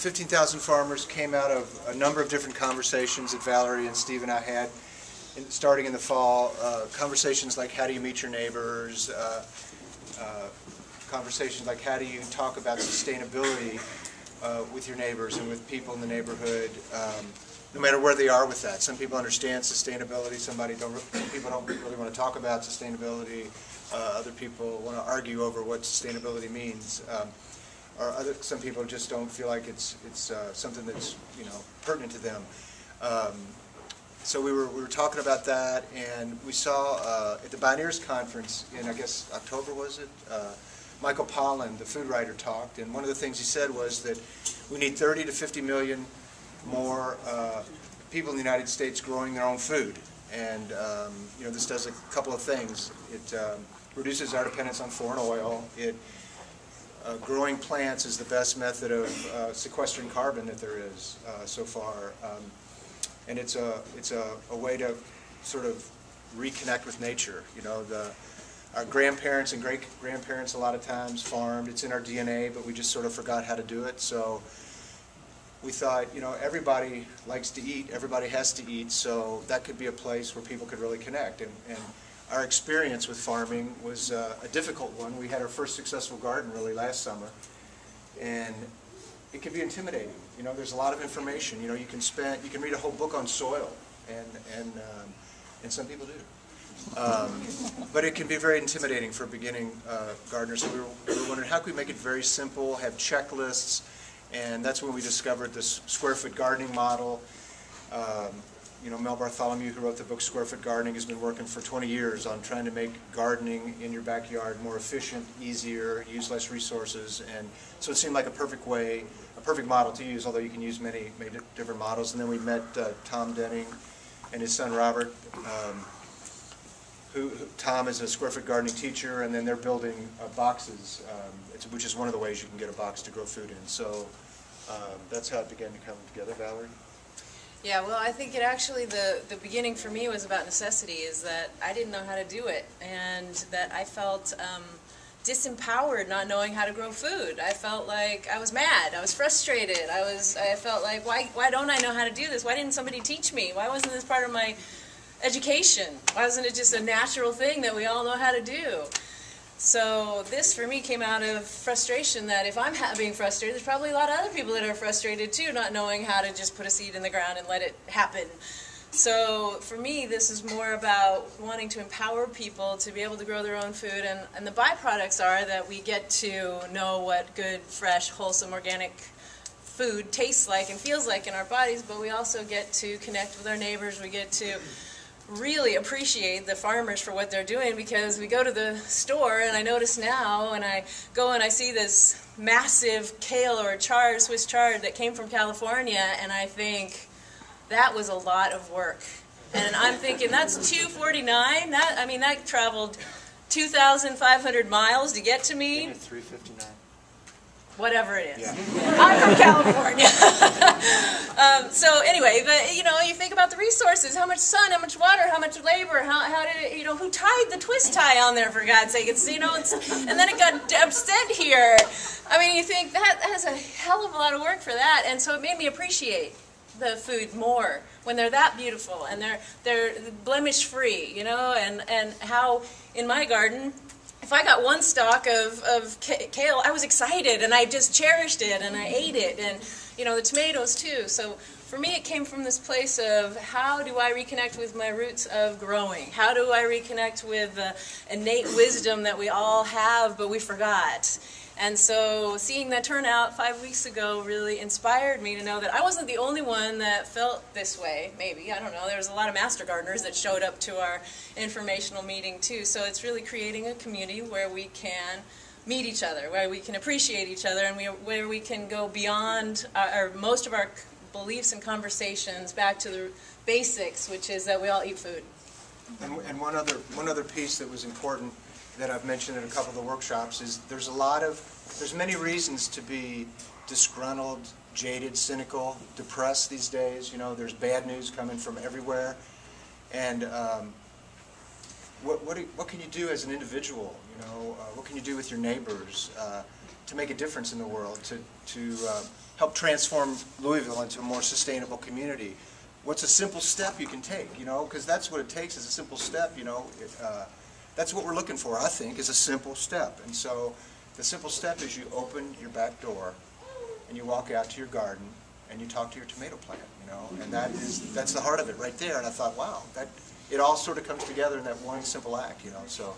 15,000 Farmers came out of a number of different conversations that Valerie and Steve and I had, starting in the fall. Conversations like how do you meet your neighbors, conversations like how do you talk about sustainability with your neighbors and with people in the neighborhood, no matter where they are with that. Some people understand sustainability, some people don't really want to talk about sustainability, other people want to argue over what sustainability means. Or some people just don't feel like it's something that's pertinent to them. So we were talking about that, and we saw at the Bioneers Conference in, I guess, October, was it? Michael Pollan, the food writer, talked, and one of the things he said was that we need 30 to 50 million more people in the United States growing their own food. And this does a couple of things. It reduces our dependence on foreign oil. Growing plants is the best method of sequestering carbon that there is so far, and it's a way to sort of reconnect with nature. Our grandparents and great-grandparents a lot of times farmed. It's in our DNA, but we just sort of forgot how to do it. So we thought, everybody likes to eat, everybody has to eat, so that could be a place where people could really connect. And our experience with farming was a difficult one. We had our first successful garden really last summer, and it can be intimidating. There's a lot of information. You can read a whole book on soil, and some people do. But it can be very intimidating for beginning gardeners. So we were wondering how could we make it very simple, have checklists, and that's when we discovered this square foot gardening model. Mel Bartholomew, who wrote the book Square Foot Gardening, has been working for 20 years on trying to make gardening in your backyard more efficient, easier, use less resources, and so it seemed like a perfect model to use, although you can use many different models. And then we met Tom Denning and his son Robert. Tom is a Square Foot Gardening teacher, and then they're building boxes, which is one of the ways you can get a box to grow food in. So that's how it began to come together. Valerie? Yeah, well, I think it actually, the beginning for me was about necessity, is that I didn't know how to do it, and that I felt disempowered not knowing how to grow food. I felt like I was mad, I was frustrated, I felt like, why don't I know how to do this? Why didn't somebody teach me? Why wasn't this part of my education? Why wasn't it just a natural thing that we all know how to do? So this, for me, came out of frustration that if I'm being frustrated, there's probably a lot of other people that are frustrated too, not knowing how to just put a seed in the ground and let it happen. So for me, this is more about wanting to empower people to be able to grow their own food, and the byproducts are that we get to know what good, fresh, wholesome, organic food tastes like and feels like in our bodies, but we also get to connect with our neighbors. We get to really appreciate the farmers for what they're doing, because we go to the store, and I notice now, and I go and I see this massive kale or Swiss chard that came from California, and I think that was a lot of work. And I'm thinking, that's $2.49. That traveled 2,500 miles to get to me. $3.59. Whatever it is. Yeah. I'm from California. So anyway, you think about the resources: how much sun, how much water, how much labor, how did it, who tied the twist tie on there, for God's sake? And then it got sent here. You think that has a hell of a lot of work for that, and so it made me appreciate the food more when they're that beautiful and they're blemish free, and how in my garden, if I got one stalk of kale, I was excited, and I just cherished it, and I ate it, and the tomatoes too. So for me, it came from this place of, how do I reconnect with my roots of growing? How do I reconnect with the innate wisdom that we all have, but we forgot? And so seeing that turnout 5 weeks ago really inspired me to know that I wasn't the only one that felt this way, maybe. I don't know. There was a lot of master gardeners that showed up to our informational meeting too. So it's really creating a community where we can meet each other, where we can appreciate each other, and where we can go beyond most of our beliefs and conversations back to the basics, which is that we all eat food. And one other piece that was important that I've mentioned in a couple of the workshops is there's many reasons to be disgruntled, jaded, cynical, depressed these days. There's bad news coming from everywhere, and what can you do as an individual? What can you do with your neighbors? to make a difference in the world, to help transform Louisville into a more sustainable community. What's a simple step you can take, you know, because that's what it takes is a simple step, you know. That's what we're looking for, I think, is a simple step. And so the simple step is you open your back door and you walk out to your garden and you talk to your tomato plant, you know, and that's the heart of it right there. And I thought, wow, it all sort of comes together in that one simple act, you know. So